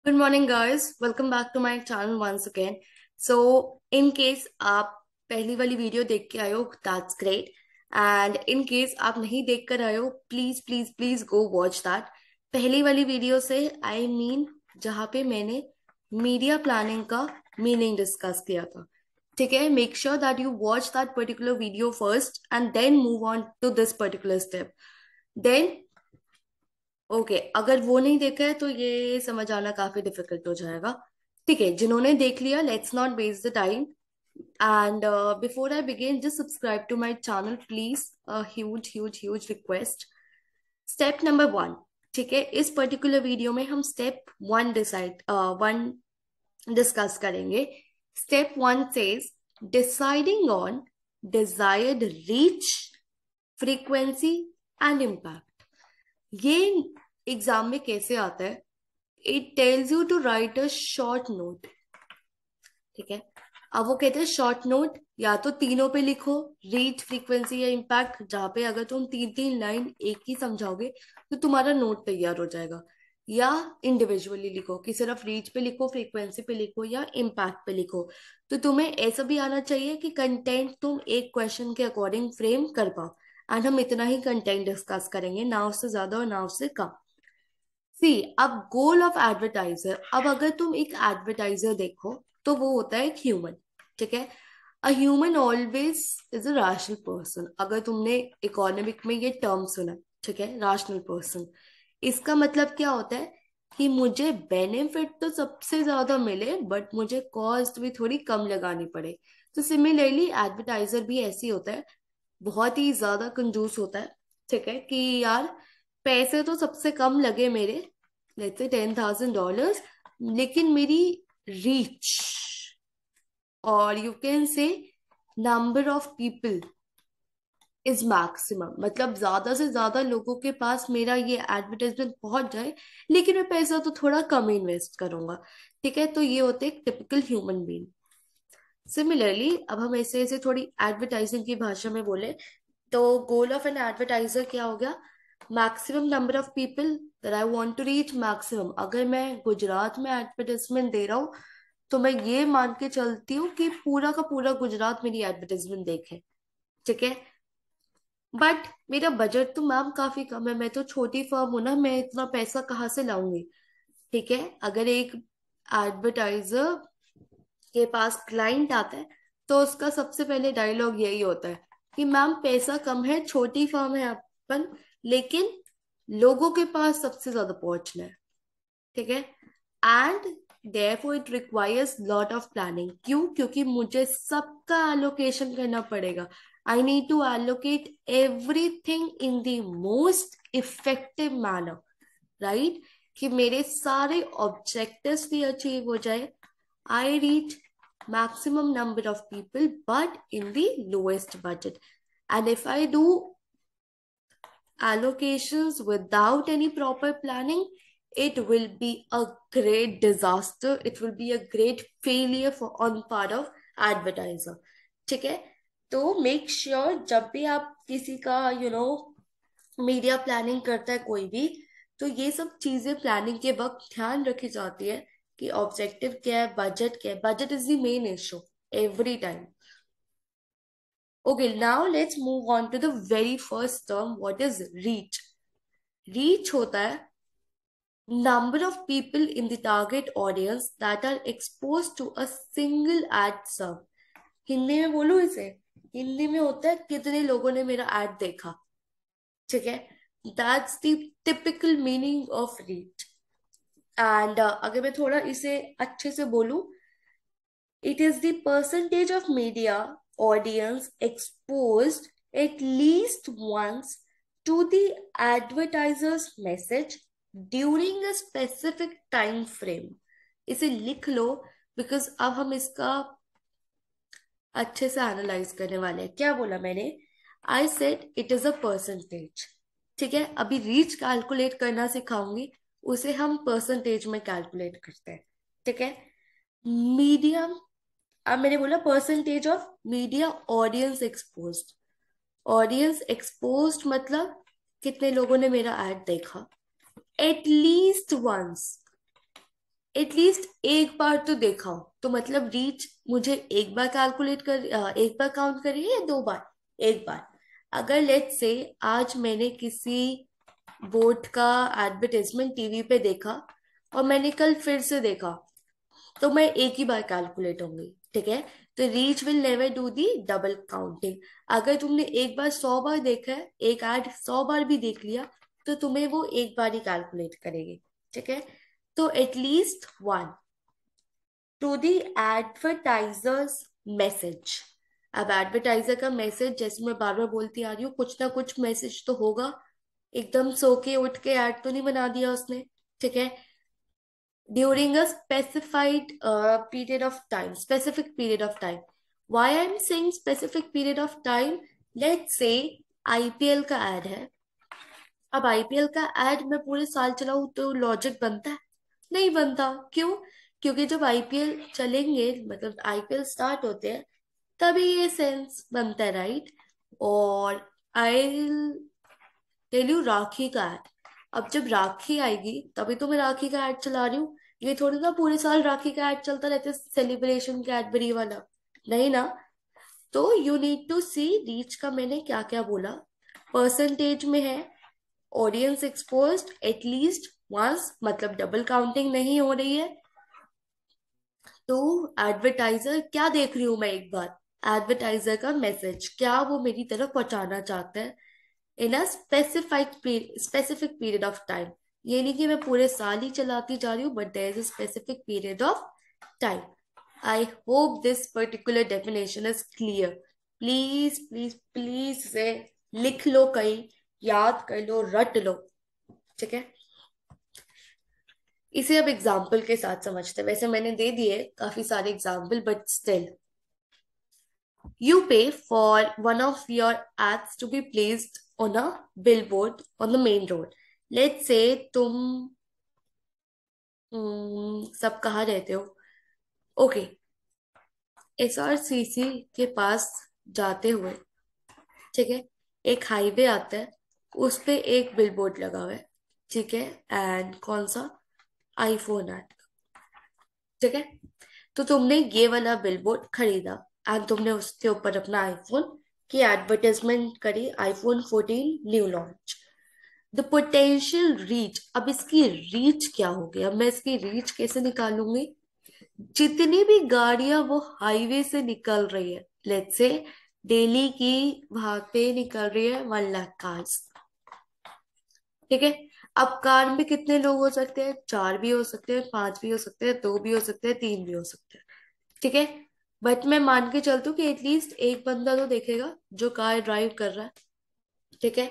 Good morning guys, welcome back to my channel once again. So in case आप पहली वाली video देख के आए हो, that's great. And in case आप नहीं देख कर आए हो, please please please go watch that. पहली वाली वीडियो से आई मीन जहाँ पे मैंने मीडिया प्लानिंग का मीनिंग डिस्कस किया था। ठीक है, make sure that you watch that particular video first and then move on to this particular step. Then okay, अगर वो नहीं देखा है तो ये समझ आना काफी डिफिकल्ट हो जाएगा। ठीक है, जिन्होंने देख लिया, let's not waste the time. And before I begin, just subscribe to my channel please. Huge huge huge request. Step number one. ठीक है, इस पर्टिकुलर वीडियो में हम स्टेप वन डिस्कस करेंगे। Step one says deciding on desired reach, frequency and impact. ये exam में कैसे आता है? It tells you to write a short note. ठीक है, अब वो कहते हैं शॉर्ट नोट या तो तीनों पे लिखो, रीच, फ्रीक्वेंसी या इम्पैक्ट, जहाँ पे अगर तुम तीन तीन लाइन एक ही समझाओगे तो तुम्हारा नोट तैयार हो जाएगा। या इंडिविजुअली लिखो कि सिर्फ रीच पे लिखो, फ्रीक्वेंसी पे लिखो या इम्पैक्ट पे लिखो। तो तुम्हें ऐसा भी आना चाहिए कि कंटेंट तुम एक क्वेश्चन के अकॉर्डिंग फ्रेम कर पाओ। एंड हम इतना ही कंटेंट डिस्कस करेंगे, ना उससे ज्यादा और ना उससे कम। सी, अब गोल ऑफ एडवर्टाइजर, अब अगर तुम एक एडवर्टाइजर देखो तो वो होता है एक ह्यूमन। ठीक है, a human always is a rational person. अगर तुमने इकोनॉमिक में ये टर्म सुना, ठीक है, रैशनल पर्सन, इसका मतलब क्या होता है कि मुझे बेनिफिट तो सबसे ज्यादा मिले बट मुझे कॉस्ट भी थोड़ी कम लगानी पड़े। तो सिमिलरली एडवर्टाइजर भी ऐसी होता है, बहुत ही ज्यादा कंजूस होता है। ठीक है, कि यार पैसे तो सबसे कम लगे मेरे, लेट्स से $10,000, लेकिन मेरी रीच और you can say number of people is maximum, मतलब ज्यादा से ज्यादा लोगों के पास मेरा ये एडवर्टाइजमेंट पहुंच जाए, लेकिन मैं पैसा तो थोड़ा कम इन्वेस्ट करूंगा। ठीक है, तो ये होते हैं टिपिकल ह्यूमन बीइंग। सिमिलरली अब हम ऐसे ऐसे थोड़ी एडवर्टाइजिंग की भाषा में बोले तो गोल ऑफ एन एडवर्टाइजर क्या हो गया? Maximum number of people that I want to reach maximum. अगर मैं गुजरात में एडवर्टाइजमेंट दे रहा हूँ तो मैं ये मान के चलती हूँ कि पूरा का पूरा गुजरात मेरी एडवर्टाइजमेंट देखे। ठीक है, बट मेरा बजट तो मैम काफी कम है, मैं तो छोटी फर्म हूं ना, मैं इतना पैसा कहाँ से लाऊंगी? ठीक है, अगर एक एडवर्टाइजर के पास क्लाइंट आता है तो उसका सबसे पहले डायलॉग यही होता है कि मैम पैसा कम है, छोटी फर्म है अपन, लेकिन लोगों के पास सबसे ज्यादा पहुंचना है। ठीक है, and therefore it requires lot of planning. क्यों? क्योंकि मुझे सबका एलोकेशन करना पड़ेगा। I need to allocate everything in the most effective manner, right? कि मेरे सारे ऑब्जेक्टिव्स भी अचीव हो जाए, I reach maximum number of people but in the lowest budget. And if I do allocations without any proper planning, it will be a great disaster. It will be a great failure for on part of advertiser. ठीक है, तो make sure जब भी आप किसी का media planning करता है कोई भी, तो ये सब चीजें प्लानिंग के वक्त ध्यान रखी जाती है कि ऑब्जेक्टिव क्या है, बजट क्या है। Budget is the main issue every time. Okay, now let's move on to the very first term, what is reach. Reach होता है number of people in the target audience that are expose to a single ad serve. Hindi में बोलूं इसे? हिंदी में होता है कितने लोगों ने मेरा एड देखा। ठीक है, that's the typical meaning of reach. And अगर मैं थोड़ा इसे अच्छे से बोलूं, it is the percentage of media audience exposed at least once to the advertiser's message during a specific time frame. इसे लिख लो, बिकॉज अब हम इसका अच्छे से एनालाइज करने वाले हैं। क्या बोला मैंने? I said it is a percentage. ठीक है, अभी रीच कैलकुलेट करना सिखाऊंगी, उसे हम परसेंटेज में कैलकुलेट करते हैं। ठीक है, मीडियम, अब मैंने बोला percentage of media audience exposed. Audience exposed मतलब कितने लोगों ने मेरा एड देखा, एटलीस्ट वंस। एटलीस्ट एक बार तो देखा हो, तो मतलब रीच मुझे एक बार एक बार काउंट करी है या दो बार? एक बार। अगर लेट्स से आज मैंने किसी बोट का एडवर्टाइजमेंट टीवी पे देखा और मैंने कल फिर से देखा, तो मैं एक ही बार कैलकुलेट होंगी, ठीक है? तो reach will never do the double counting. अगर तुमने एक बार 100 बार देखा है, एक ऐड 100 बार भी देख लिया, तो तुम्हें वो एक बार ही कैलकुलेट करेगी, ठीक है? तो at least one to the advertiser's message. अब एडवर्टाइजर का मैसेज, जैसे मैं बार बार बोलती आ रही हूँ, कुछ ना कुछ मैसेज तो होगा। एकदम सो के उठ के ऐड तो नहीं बना दिया उसने, ठीक है? During a specified period of time, specific period of time. Why I am saying specific period of time? Let's say IPL का एड है। अब आईपीएल का एड मैं पूरे साल चलाऊं तो लॉजिक बनता है? नहीं बनता। क्यों? क्योंकि जब आईपीएल चलेंगे, मतलब आईपीएल स्टार्ट होते हैं, तभी ये सेंस बनता है, राइट? और आई टेल यू, राखी का एड, अब जब राखी आएगी तभी तो मैं राखी का एड चला रही हूँ। ये थोड़ी ना पूरे साल राखी का एड चलता रहता है, सेलिब्रेशन कैडबरी वाला। नहीं ना। तो you need to see reach का मैंने क्या क्या बोला, परसेंटेज में है, ऑडियंस एक्सपोज्ड एटलीस्ट वंस, मतलब डबल काउंटिंग नहीं हो रही है। तो एडवर्टाइजर क्या देख रही हूं मैं एक बार? एडवर्टाइजर का मैसेज क्या वो मेरी तरफ पहुंचाना चाहता है in a specific period of time. ये नहीं कि मैं पूरे साल ही चलाती जा रही हूँ, but there is a specific period of time. I hope this particular definition is clear. Please please please से लिख लो, कहीं याद कर लो, रट लो, ठीक है? इसे अब एग्जाम्पल के साथ समझते हैं। वैसे मैंने दे दिए काफी सारे example, but still, you pay for one of your ads to be placed on a billboard on the main road. Let's say तुम सब कहाँ रहते हो? ओके, एसआरसीसी के पास जाते हुए, ठीक है, एक हाईवे आता है, उस पे एक बिलबोर्ड लगा हुआ है, ठीक है? एंड कौन सा? आईफोन ऐड, ठीक है? तो तुमने ये वाला बिलबोर्ड खरीदा एंड तुमने उसके ऊपर अपना आईफोन की एडवर्टाइजमेंट करी, iPhone 14 new launch. The potential reach, अब इसकी रीच क्या होगी? अब मैं इसकी रीच कैसे निकालूंगी? जितनी भी गाड़ियां वो हाईवे से निकल रही है, लेट्स से डेली की वहां पे निकल रही है 1 लाख कार्स, ठीक है? अब कार में कितने लोग हो सकते हैं? चार भी हो सकते हैं, पांच भी हो सकते हैं, दो भी हो सकते हैं, तीन भी हो सकते हैं, ठीक है? बट मैं मान के चलती हूँ कि एटलीस्ट एक बंदा तो देखेगा जो कार ड्राइव कर रहा है, ठीक है?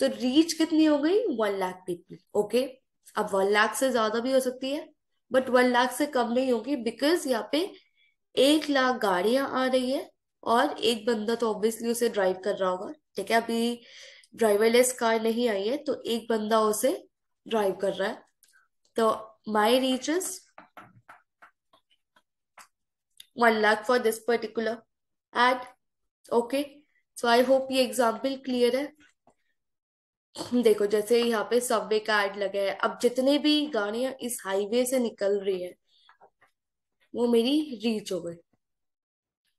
तो रीच कितनी हो गई? 1 लाख पीपल, ओके। अब 1 लाख से ज्यादा भी हो सकती है, बट 1 लाख से कम नहीं होगी, बिकॉज यहाँ पे 1 लाख गाड़ियां आ रही है और एक बंदा तो ऑब्वियसली उसे ड्राइव कर रहा होगा, ठीक है? अभी ड्राइवरलेस कार नहीं आई है, तो एक बंदा उसे ड्राइव कर रहा है। तो my reach is 1 lakh for this particular ad, okay. So I hope ये एग्जाम्पल क्लियर है। देखो, जैसे यहाँ पे सबवे का एड लगा है, अब जितने भी गाड़ियां इस हाईवे से निकल रही है वो मेरी रीच हो गई।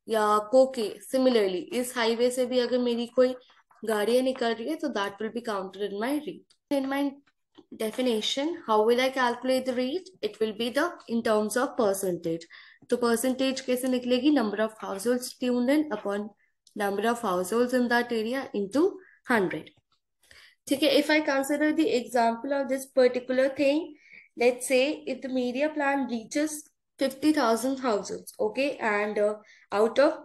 या कोके सिमिलरली इस हाईवे से भी अगर मेरी कोई गाड़ियां निकल रही है, तो that will be counted in my reach. In my definition, how will I calculate the reach? It will be the in terms of percentage. तो percentage कैसे निकलेगी? Number of households tuned in upon number of households in that area into 100. ठीक है? If I consider the example of this particular thing, let's say if the media plan reaches 50,000 households, okay, and out of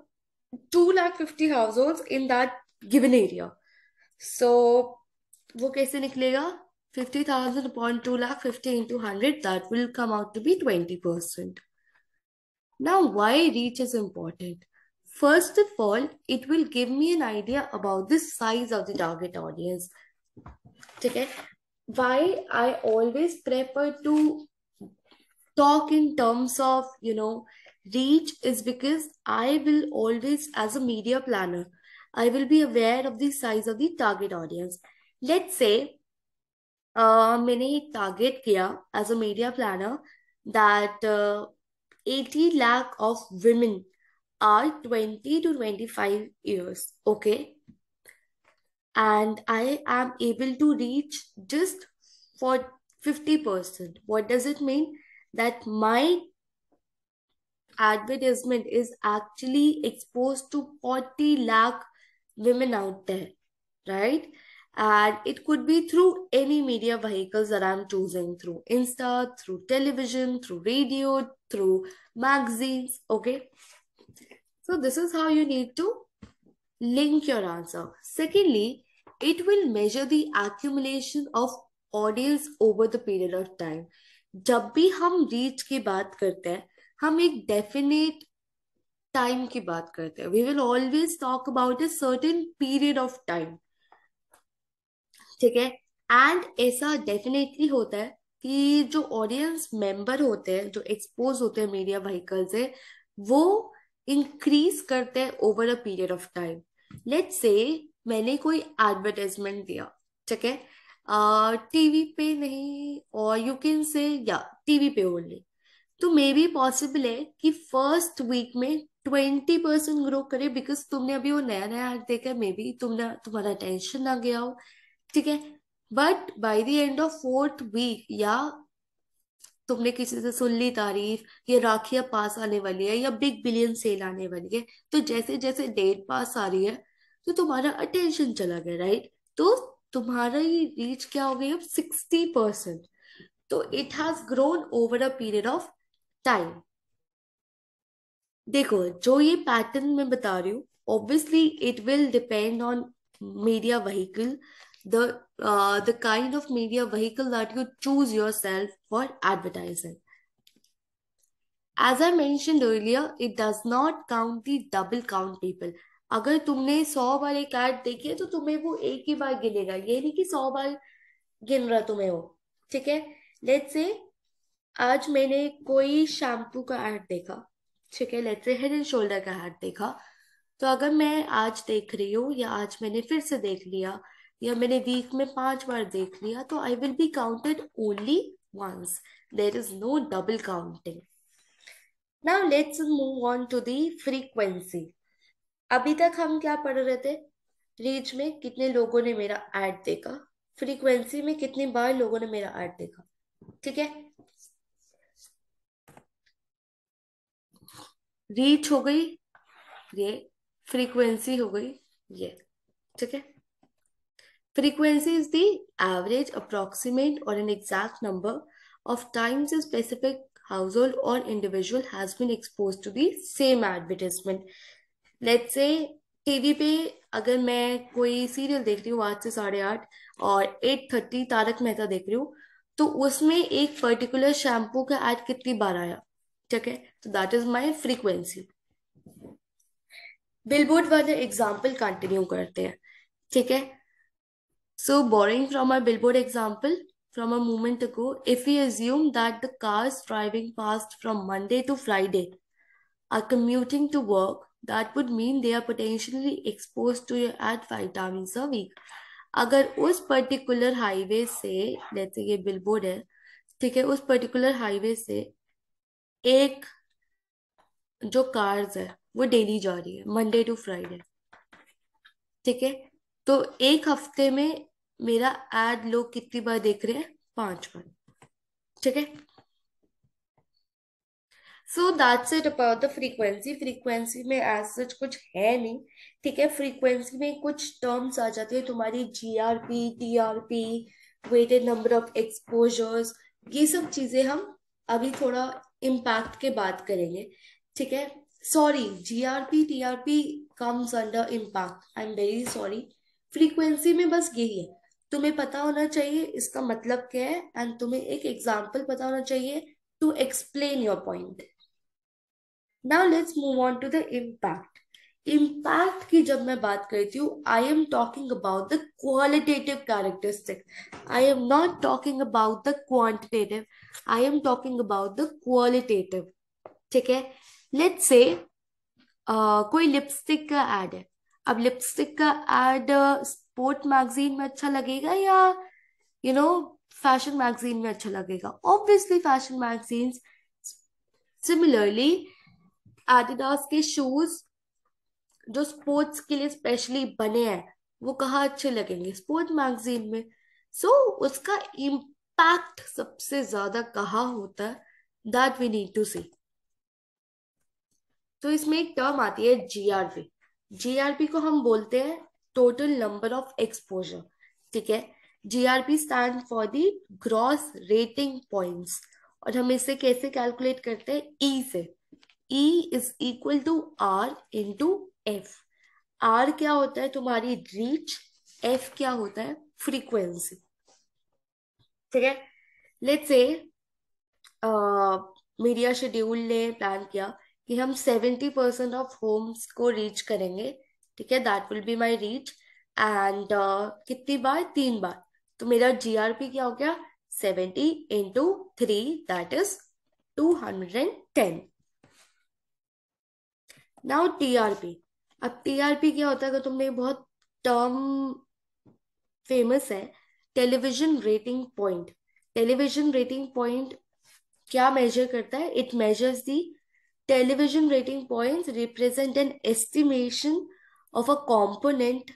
2 lakh 50 households in that given area, so वो कैसे निकलेगा? 50,000 upon 2 lakh 50 into 100, that will come out to be 20%. Now, why reach is important? First of all, it will give me an idea about the size of the target audience. Okay, why I always prefer to talk in terms of, reach is because I will always, as a media planner, I will be aware of the size of the target audience. Let's say मैंने एक target किया as a media planner that 80 lakh of women are 20 to 25 years, okay? And I am able to reach just for 50%. What does it mean? That my advertisement is actually exposed to 40 lakh women out there, right? And it could be through any media vehicles that I'm choosing, through Insta, through television, through radio, through magazines, okay? So this is how you need to link your answer. Secondly, it will measure the accumulation of audience over the period of time. जब भी हम reach की बात करते हैं, हम एक definite time की बात करते हैं. We will always talk about a certain period of time. ठीक है. एंड ऐसा डेफिनेटली होता है कि जो ऑडियंस मेंबर होते हैं, जो एक्सपोज होते हैं मीडिया व्हीकल से, वो इंक्रीज करते हैं over a period of time. Let's say मैंने कोई एडवर्टाइजमेंट दिया, ठीक है, टीवी पे नहीं, और यू कैन से या टीवी पे ओनली, तो मे बी पॉसिबल है कि फर्स्ट वीक में 20% ग्रो करे, बिकॉज तुमने अभी वो नया नया ऐड देखा है, मे बी तुम्हारा टेंशन आ गया हो. ठीक है. But by the end of fourth week, या तुमने किसी से सुन ली तारीफ, ये राखियां पास आने वाली है या बिग बिलियन सेल आने वाली है, तो जैसे जैसे डेट पास आ रही है, तो तुम्हारा अटेंशन चला गया, राइट? तो तुम्हारा ये रीच क्या हो गई अब? 60%. तो it has grown over a period of time. देखो, जो ये पैटर्न मैं बता रही हूँ, obviously it will depend on media vehicle, the the kind of media vehicle that you choose yourself for advertising. As I mentioned earlier, it does not count the double count people. अगर तुमने 100 बार एक add देखी है, तो तुम्हें वो एक ही बार गिनेगा, ये नहीं कि 100 बार गिन रहा तुम्हें वो. ठीक है. लेट्स से आज मैंने कोई शैम्पू का ऐड देखा, ठीक है, let's say head and shoulder का ऐड देखा, तो अगर मैं आज देख रही हूँ, या आज मैंने फिर से देख लिया, या मैंने वीक में 5 बार देख लिया, तो I will be counted only once. There is no double counting. Now let's move on to the frequency. अभी तक हम क्या पढ़ रहे थे? रीच में कितने लोगों ने मेरा ऐड देखा, फ्रीक्वेंसी में कितनी बार लोगों ने मेरा ऐड देखा. ठीक है. रीच हो गई ये, फ्रीक्वेंसी हो गई ये. ठीक है. Frequency is the average, approximate, or an exact number of times a specific household or individual has been exposed to the same advertisement. Let's say TV पे अगर मैं कोई सीरियल देख रही हूँ 8 से 8:30, और 8:30 तारक मेहता देख रही हूँ, तो उसमें एक पर्टिकुलर शैम्पू का ऐड कितनी बार आया. ठीक है. तो that is my frequency. Billboard वाले एग्जाम्पल कंटिन्यू करते हैं. ठीक है. So, borrowing from our billboard example from a moment ago, if we assume that the cars driving past from Monday to Friday are commuting to work, that would mean they are potentially exposed to your ad 5 times a week. अगर उस particular highway से, let's say ये billboard है, ठीक है, उस particular highway से एक जो कार्स है वो डेली जा रही है, मंडे टू फ्राइडे. ठीक है. तो एक हफ्ते में मेरा एड लोग कितनी बार देख रहे हैं? 5 बार. ठीक है. So that's it about the frequency. Frequency में एज सच कुछ है नहीं. ठीक है. फ्रीक्वेंसी में कुछ टर्म्स आ जाती है तुम्हारी, GRP, TRP, weighted number of exposures, ये सब चीजें हम अभी थोड़ा इम्पैक्ट के बात करेंगे. ठीक है. Sorry, GRP TRP comes under impact. I am very sorry. Frequency में बस यही है, तुम्हें पता होना चाहिए इसका मतलब क्या है, एंड तुम्हें एक एग्जाम्पल पता होना चाहिए to explain your point. Now let's move on to the impact. Impact की जब मैं बात करती हूँ, I am talking about the qualitative characteristic. I am not talking about the quantitative. I am talking about the qualitative. ठीक है. Let's say कोई lipstick का एड है. अब लिपस्टिक का एड स्पोर्ट मैगजीन में अच्छा लगेगा, या यू नो फैशन मैगजीन में अच्छा लगेगा? Obviously fashion magazines. Similarly Adidas के शूज जो स्पोर्ट्स के लिए स्पेशली बने हैं वो कहाँ अच्छे लगेंगे? स्पोर्ट मैगजीन में। सो उसका इम्पैक्ट सबसे ज्यादा कहाँ होता है, दैट वी नीड टू सी। तो इसमें एक टर्म आती है जीआरपी। जीआरपी को हम बोलते हैं टोटल नंबर ऑफ एक्सपोजर। ठीक है। GRP stand for the gross rating points. और हम इसे कैसे कैलकुलेट करते हैं? ई से। E is equal to R into F. R क्या होता है? तुम्हारी रीच। एफ क्या होता है? फ्रीक्वेंसी। ठीक है। लेट्स से मीडिया शेड्यूल ने प्लान किया कि हम 70% ऑफ होम्स को रीच करेंगे। ठीक है, that will be my reach. And कितनी बार? 3 बार। तो मेरा जीआरपी क्या हो गया? 70 × 3, दैट इज 210। Now TRP. अब टीआरपी क्या होता है? अगर तुमने बहुत टर्म फेमस है, television rating point. Television rating point क्या मेजर करता है? It measures the television rating points represent an estimation of a component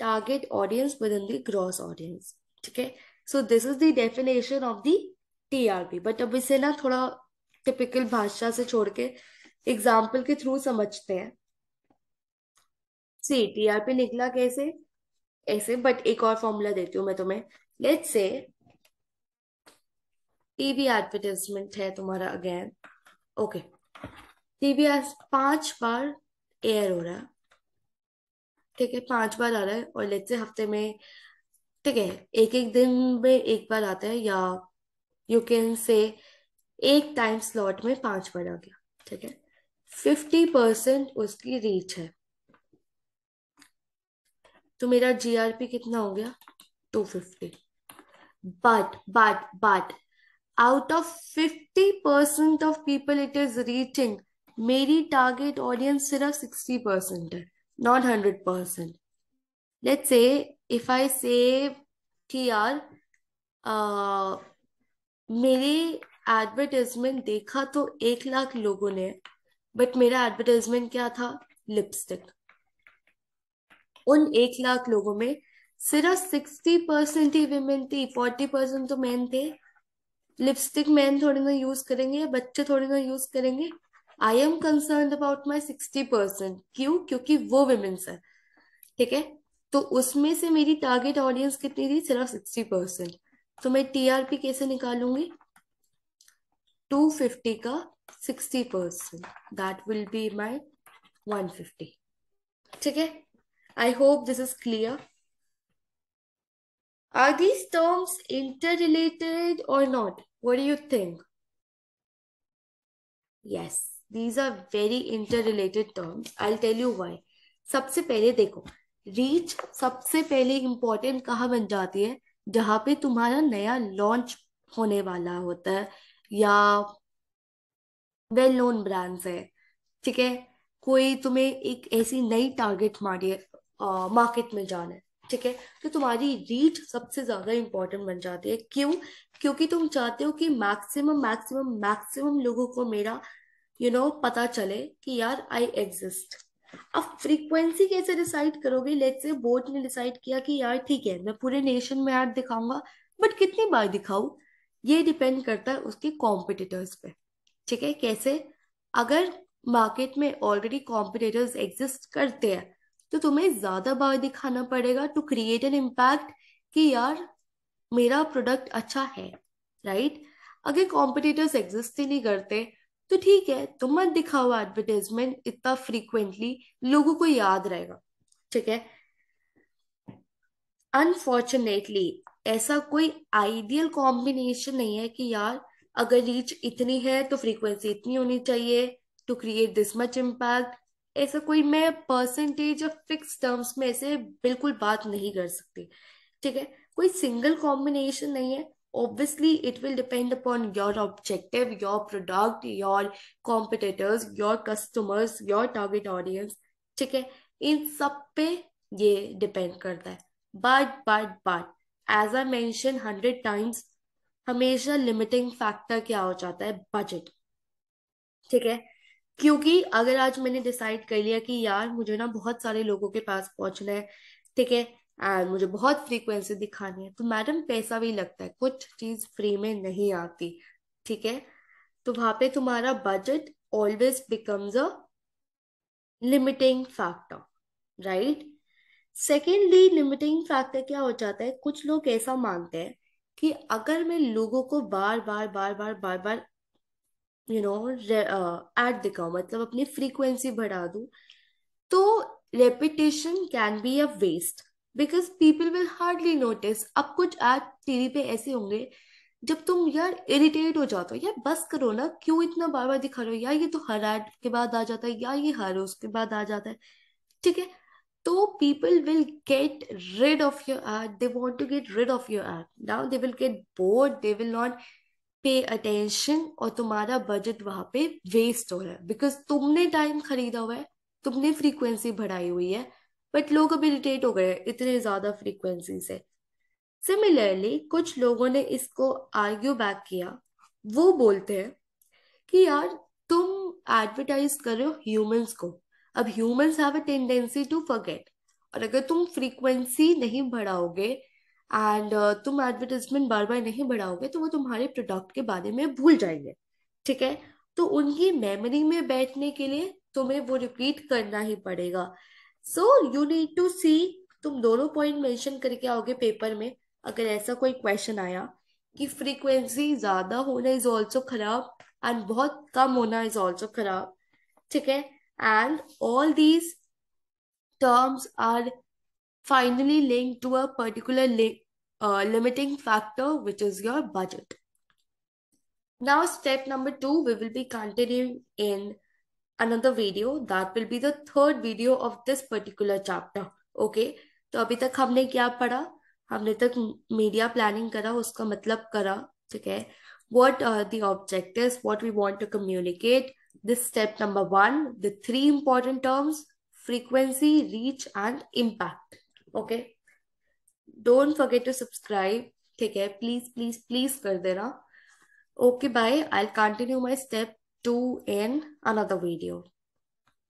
target audience within the gross audience. ठीक है। So this is the definition of the TRP. But अब इसे ना थोड़ा typical भाषा से छोड़ के एग्जाम्पल के थ्रू समझते हैं। सी टीआरपी निकला कैसे? ऐसे, बट एक और फॉर्मूला देती हूँ मैं तुम्हें। लेट्स से टीवी एडवर्टाइजमेंट है तुम्हारा अगेन। ओके। टीवी आज 5 बार एयर हो रहा है। ठीक है, 5 बार आ रहा है, और लेट्स से हफ्ते में, ठीक है, एक एक दिन में एक बार आता है, या यू कैन से एक टाइम स्लॉट में 5 बार आ गया। ठीक है। 50% उसकी रीच है। तो मेरा जीआरपी कितना हो गया? 250। But out of 50% of people it is reaching, मेरी टारगेट ऑडियंस सिर्फ 60% है, not 100%। Let's say if I से कि यार मेरे एडवर्टाइजमेंट देखा तो 1 लाख लोगों ने, बट मेरा एडवर्टाइजमेंट क्या था? लिपस्टिक। उन 1 लाख लोगों में सिर्फ 60% ही विमेन थी, 40% तो मैन थे। लिपस्टिक मैन थोड़ी ना यूज करेंगे, या बच्चे थोड़ी ना यूज करेंगे। I am concern about my 60%। क्यों? क्योंकि वो विमेन्स है। ठीक है। तो उसमें से मेरी टारगेट ऑडियंस कितनी थी? सिर्फ 60%। तो मैं टीआरपी कैसे निकालूंगी? 250 का 60%, दैट विल बी माई 150। ठीक है। I hope this is clear. Are these terms interrelated or not? What do you think? Yes, these are very interrelated terms. I tell you why. सबसे पहले देखो, रीच सबसे पहले important कहाँ बन जाती है? जहां पे तुम्हारा नया लॉन्च होने वाला होता है, या वेल नोन ब्रांड्स है। ठीक है। कोई तुम्हें एक ऐसी नई टारगेट मार्केट में जाना है। ठीक है। तो तुम्हारी रीच सबसे ज्यादा इंपॉर्टेंट बन जाती है। क्यों? क्योंकि तुम चाहते हो कि मैक्सिमम मैक्सिमम मैक्सिमम लोगों को मेरा पता चले कि यार आई एग्जिस्ट। अब फ्रीक्वेंसी कैसे डिसाइड करोगे? लेट्स से बोर्ड ने डिसाइड किया कि यार ठीक है, मैं पूरे नेशन में ऐड दिखाऊंगा, बट कितनी बार दिखाऊं? ये डिपेंड करता है उसके कॉम्पिटिटर्स पे। ठीक है। कैसे? अगर मार्केट में ऑलरेडी कॉम्पिटिटर्स एग्जिस्ट करते हैं, तो तुम्हें ज्यादा बार दिखाना पड़ेगा टू क्रिएट एन इम्पैक्ट कि यार मेरा प्रोडक्ट अच्छा है। राइट। अगर कॉम्पिटिटर्स एग्जिस्ट ही नहीं करते, तो ठीक है, तुम मत दिखाओ एडवर्टाइजमेंट इतना फ्रीक्वेंटली, लोगों को याद रहेगा। ठीक है। अनफॉर्चुनेटली ऐसा कोई आइडियल कॉम्बिनेशन नहीं है कि यार अगर रीच इतनी है तो फ्रीक्वेंसी इतनी होनी चाहिए to create this much impact. ऐसा कोई मैं परसेंटेज ऑफ फिक्स टर्म्स में ऐसे बिल्कुल बात नहीं कर सकती। ठीक है। कोई सिंगल कॉम्बिनेशन नहीं है। Obviously it will depend upon your objective, your product, your competitors, your customers, your target audience. ठीक है। इन सब पे ये डिपेंड करता है। But as I mention 100 times, हमेशा लिमिटिंग फैक्टर क्या हो जाता है? बजट। ठीक है। क्योंकि अगर आज मैंने डिसाइड कर लिया कि यार मुझे ना बहुत सारे लोगों के पास पहुंचना है, ठीक है, एंड मुझे बहुत फ्रीक्वेंसी दिखानी है, तो मैडम पैसा भी लगता है, कुछ चीज फ्री में नहीं आती। ठीक है। तो वहां पे तुम्हारा budget always becomes a limiting factor, right. Secondly limiting factor क्या हो जाता है, कुछ लोग ऐसा मानते हैं कि अगर मैं लोगों को बार बार बार बार बार बार ऐड दिखाऊं, मतलब अपनी फ्रीक्वेंसी बढ़ा दूं, तो repetition can be a waste, because people will hardly notice. अब कुछ ऐड टीवी पे ऐसे होंगे जब तुम यार इरिटेट हो जाते हो, यार बस करो ना, क्यों इतना बार बार दिखा रहे हो, यार ये तो हर ऐड के बाद आ जाता है, यार ये हर उसके बाद आ जाता है। ठीक है। तो people will get rid of your ad, they want to get rid of your ad, now they will get bored, they will not pay attention, और तुम्हारा बजट वहां पे वेस्ट हो रहा है, बिकॉज तुमने टाइम खरीदा हुआ है, तुमने फ्रीक्वेंसी बढ़ाई हुई है, बट लोग अब इरिटेट हो गए हैं इतने ज्यादा फ्रीक्वेंसी से। सिमिलरली कुछ लोगों ने इसको आर्ग्यू बैक किया। वो बोलते हैं कि यार तुम एडवर्टाइज कर रहे हो ह्यूमंस को, अब humans have a tendency to forget, और अगर तुम फ्रीक्वेंसी नहीं बढ़ाओगे एंड तुम एडवर्टाइजमेंट बार बार नहीं बढ़ाओगे, तो वो तुम्हारे प्रोडक्ट के बारे में भूल जाएंगे। ठीक है। तो उनकी मेमोरी में बैठने के लिए तुम्हें वो रिपीट करना ही पड़ेगा। सो यू नीड टू सी, तुम दोनों पॉइंट मेंशन करके आओगे पेपर में, अगर ऐसा कोई क्वेश्चन आया कि फ्रीक्वेंसी ज्यादा होना इज ऑल्सो खराब एंड बहुत कम होना इज ऑल्सो खराब। ठीक है। And all these terms are finally linked to a particular limiting factor, which is your budget. Now, step number two, we will be continuing in another video. That will be the third video of this particular chapter. Okay. तो अभी तक हमने क्या पढ़ा, हमने तक media planning करा, उसका मतलब करा। ठीक है। What are the objectives, what we want to communicate, this step number one, the three important terms, frequency, reach and impact. Okay. Don't forget to subscribe. ठीक है, प्लीज प्लीज प्लीज कर देना। Okay, bye. I'll continue my step two in another video.